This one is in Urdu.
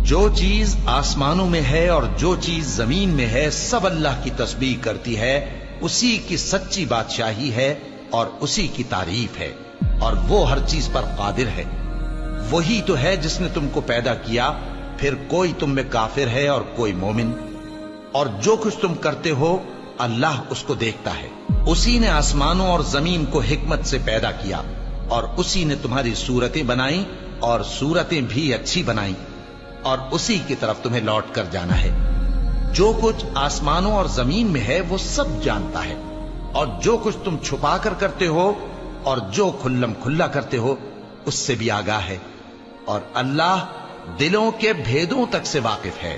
جو چیز آسمانوں میں ہے اور جو چیز زمین میں ہے سب اللہ کی تسبیح کرتی ہے، اسی کی سچی بادشاہی ہے اور اسی کی تعریف ہے، اور وہ ہر چیز پر قادر ہے۔ وہی تو ہے جس نے تم کو پیدا کیا، پھر کوئی تم میں کافر ہے اور کوئی مومن، اور جو کچھ تم کرتے ہو اللہ اس کو دیکھتا ہے۔ اسی نے آسمانوں اور زمین کو حکمت سے پیدا کیا، اور اسی نے تمہاری صورتیں بنائیں اور صورتیں بھی اچھی بنائیں، اور اسی کی طرف تمہیں لوٹ کر جانا ہے۔ جو کچھ آسمانوں اور زمین میں ہے وہ سب جانتا ہے، اور جو کچھ تم چھپا کر کرتے ہو اور جو کھلم کھلا کرتے ہو اس سے بھی آگاہ ہے، اور اللہ دلوں کے بھیدوں تک سے واقف ہے۔